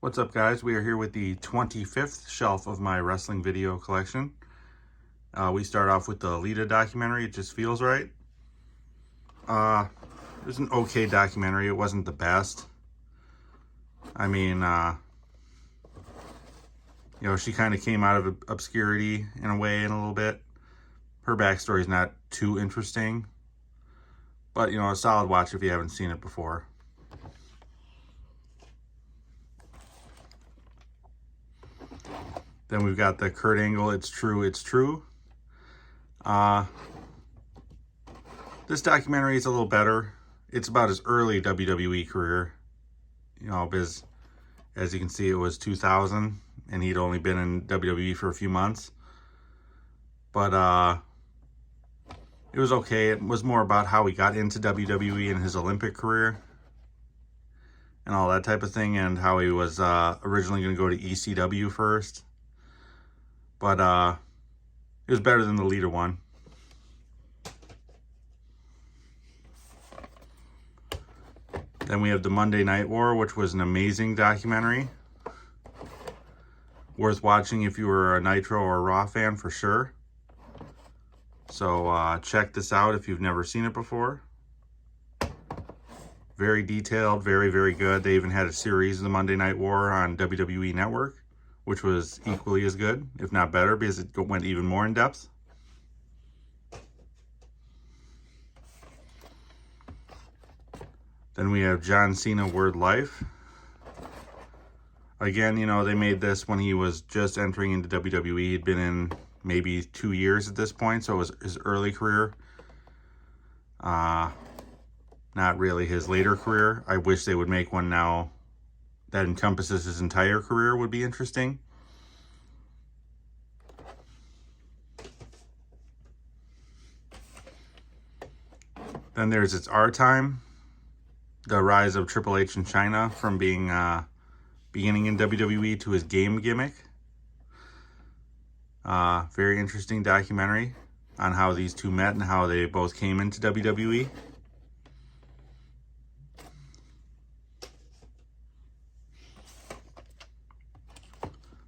What's up, guys? We are here with the 25th shelf of my wrestling video collection. We start off with the Lita documentary, It Just Feels Right. It was an okay documentary. It wasn't the best. I mean, she kind of came out of obscurity in a way in a little bit. Her backstory is not too interesting, but, a solid watch if you haven't seen it before. Then we've got the Kurt Angle, It's True, It's True. This documentary is a little better. It's about his early WWE career. Because as you can see, it was 2000 and he'd only been in WWE for a few months. But it was okay. It was more about how he got into WWE and his Olympic career and all that type of thing, and how he was originally going to go to ECW first. But it was better than the Lita one. Then we have the Monday Night War, which was an amazing documentary. Worth watching if you were a Nitro or a Raw fan for sure. So check this out if you've never seen it before. Very detailed, very, very good. They even had a series of the Monday Night War on WWE Network, which was equally as good, if not better, because it went even more in depth. Then we have John Cena Word Life. Again, they made this when he was just entering into WWE. He'd been in maybe 2 years at this point, so it was his early career. Not really his later career. I wish they would make one now that encompasses his entire career. Would be interesting. Then there's It's Our Time, the rise of Triple H in China from being beginning in WWE to his game gimmick. Very interesting documentary on how these two met and how they both came into WWE.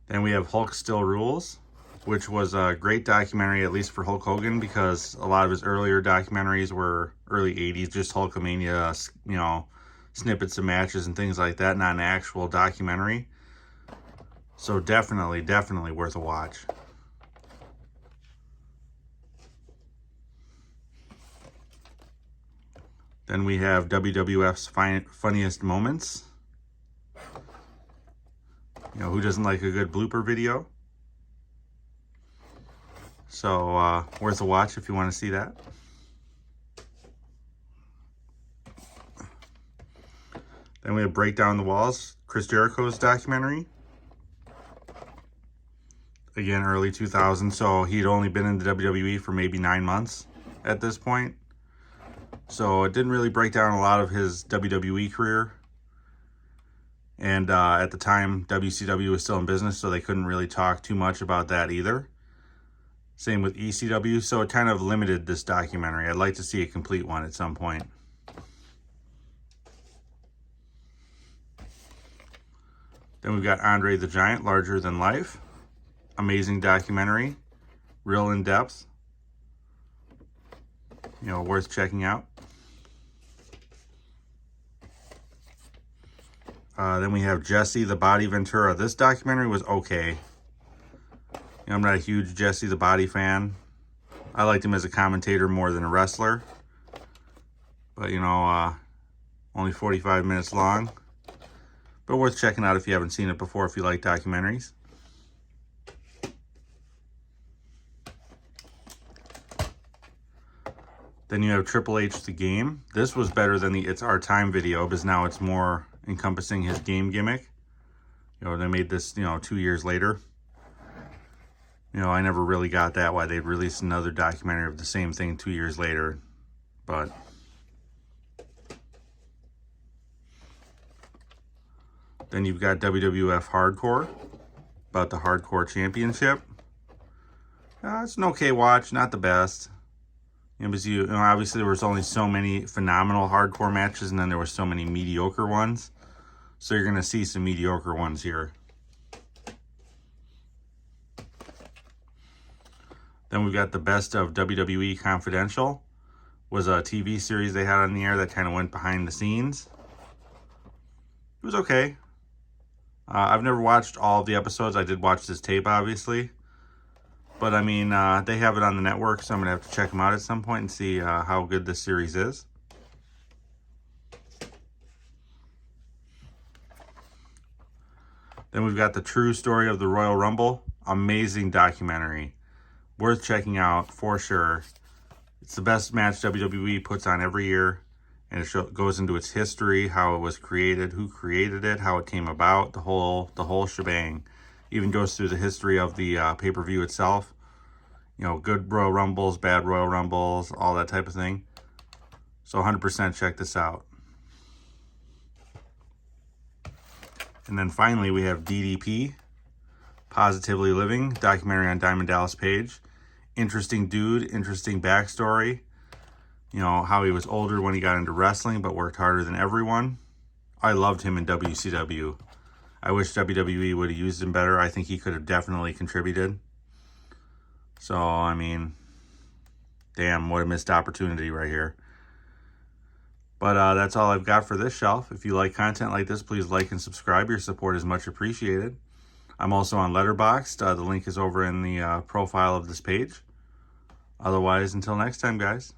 Then we have Hulk Still Rules, which was a great documentary, at least for Hulk Hogan, because a lot of his earlier documentaries were early 80s, just Hulkamania, snippets of matches and things like that, not an actual documentary. So definitely worth a watch. Then we have WWF's Funniest Moments. Who doesn't like a good blooper video? So worth a watch if you want to see that. Then we have Break Down the Walls, Chris Jericho's documentary. Again, early 2000s, so he'd only been in the WWE for maybe 9 months at this point. So it didn't really break down a lot of his WWE career. And at the time, WCW was still in business, so they couldn't really talk too much about that either. Same with ECW, so it kind of limited this documentary. I'd like to see a complete one at some point. Then we've got Andre the Giant, Larger Than Life. Amazing documentary, real in depth. Worth checking out. Then we have Jesse the Body Ventura. This documentary was okay. I'm not a huge Jesse the Body fan. I liked him as a commentator more than a wrestler. But, only 45 minutes long. But worth checking out if you haven't seen it before, if you like documentaries. Then you have Triple H The Game. This was better than the It's Our Time video, because now it's more encompassing his game gimmick. They made this, 2 years later. I never really got that, why they'd release another documentary of the same thing 2 years later. But then you've got WWF Hardcore, about the Hardcore Championship. It's an okay watch, not the best. Because obviously there was only so many phenomenal hardcore matches, and then there were so many mediocre ones. So you're going to see some mediocre ones here. Then we've got the Best of WWE Confidential. Was a TV series they had on the air that kind of went behind the scenes. It was okay. I've never watched all of the episodes. I did watch this tape, obviously. But, I mean, they have it on the network, so I'm going to have to check them out at some point and see how good this series is. Then we've got The True Story of the Royal Rumble. Amazing documentary. Worth checking out for sure. It's the best match WWE puts on every year. And it goes into its history, how it was created, who created it, how it came about, the whole shebang. Even goes through the history of the pay-per-view itself. You know, good Royal Rumbles, bad Royal Rumbles, all that type of thing. So 100% check this out. And then finally we have DDP, Positively Living, documentary on Diamond Dallas Page. Interesting dude, interesting backstory. You know, how he was older when he got into wrestling, but worked harder than everyone. I loved him in WCW. I wish WWE would have used him better. I think he could have definitely contributed. So, I mean, damn, what a missed opportunity right here. But that's all I've got for this shelf. If you like content like this, please like and subscribe. Your support is much appreciated. I'm also on Letterboxd. The link is over in the profile of this page. Otherwise, until next time, guys.